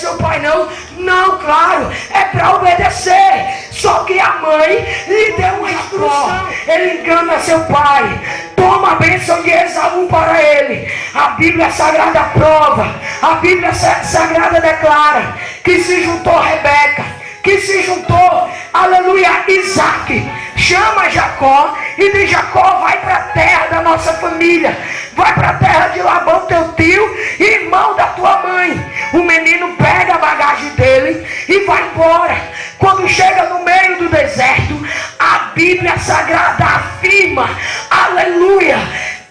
seu pai não? Não, claro, é para obedecer. Só que a mãe lhe deu uma instrução. Ele engana seu pai. Toma a bênção de Esaú para ele. A Bíblia Sagrada prova. A Bíblia Sagrada declara que se juntou Rebeca, que se juntou, aleluia, Isaac. Chama Jacó e diz: Jacó, vai para a terra da nossa família, vai para a terra de Labão, teu tio, irmão da tua mãe. O menino pega a bagagem dele e vai embora. Quando chega no meio do deserto, a Bíblia Sagrada afirma, aleluia,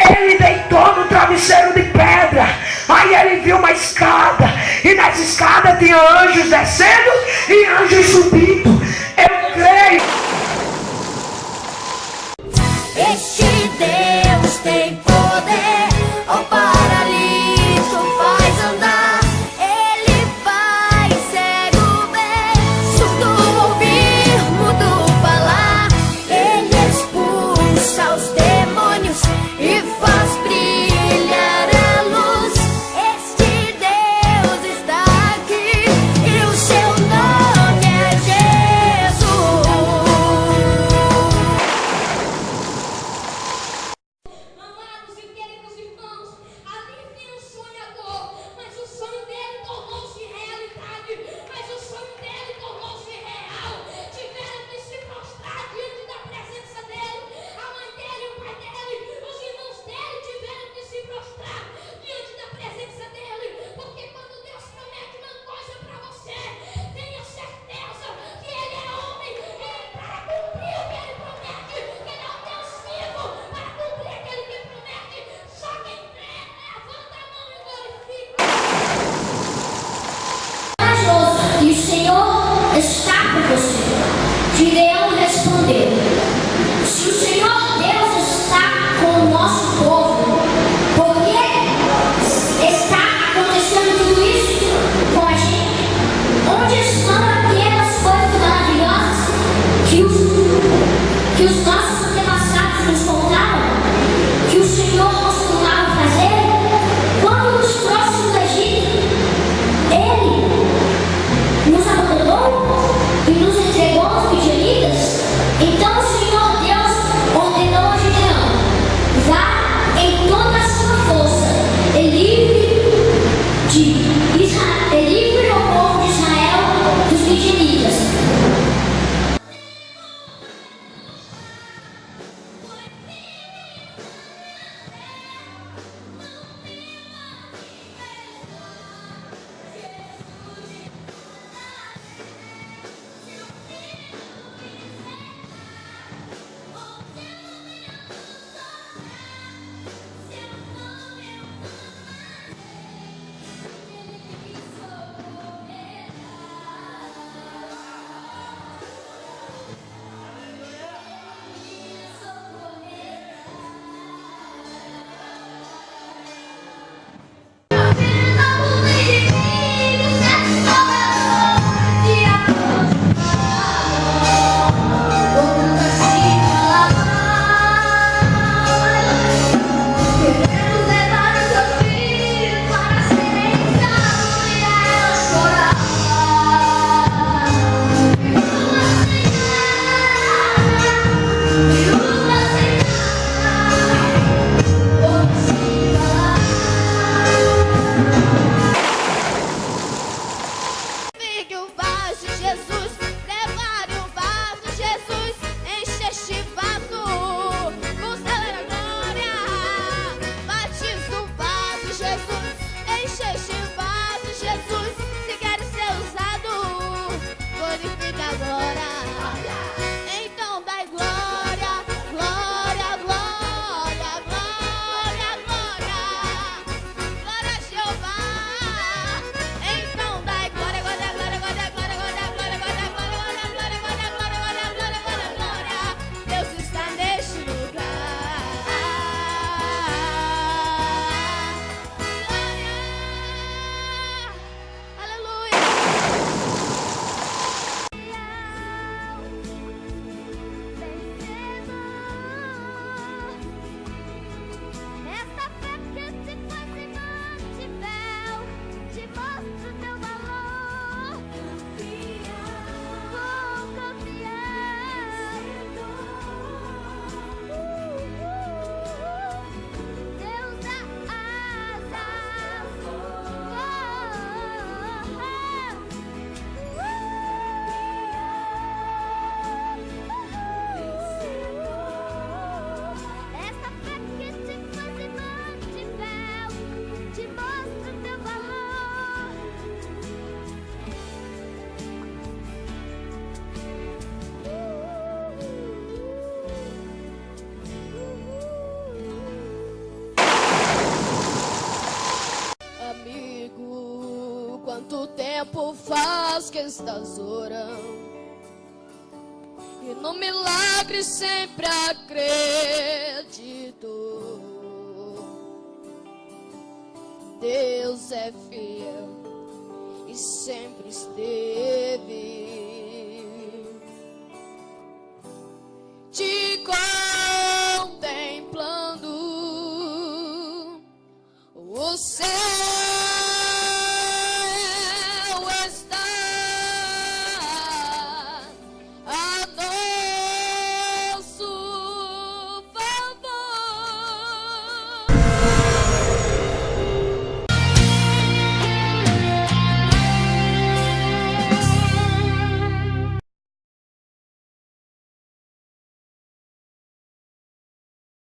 ele deitou no travesseiro de pedra. Aí ele viu uma escada, e nas escadas tinha anjos descendo e anjos subindo. Eu creio. Este Deus tem poder, ao paralítico faz andar, ele faz cego ver, surdo ouvir, mudo falar, ele expulsa os demônios e faz brilhar a luz. Este Deus está aqui e o seu nome é Jesus. tempo faz que estás orando, e no milagre sempre acreditou. Deus é fiel e sempre esteve te contemplando. O céu